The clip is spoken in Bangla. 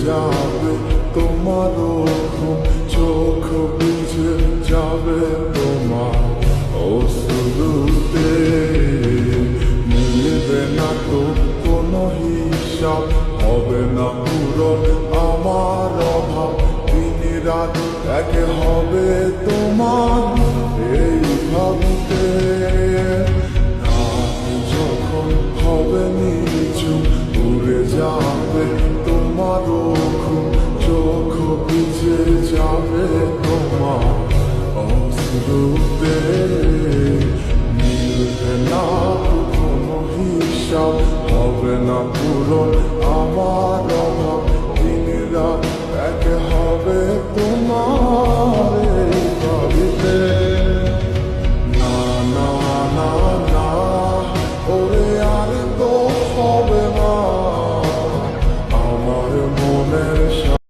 যাবে তোমার ঘুম, চোখ ভিজে যাবে তোমার অশ্রুতে। মিলবে না তো কোনো হিসাব, হবে না পূরণ আমার অভাব। দিন রাত এক হবে তোমার এই ভাবতে। যখন হবে নিচু উড়ে যাবে তোমার ঘুম, চোখ ভিজে যাবে তোমার অশ্রুতে। মিলবে না কোনো হিসাব, হবে না পূরণ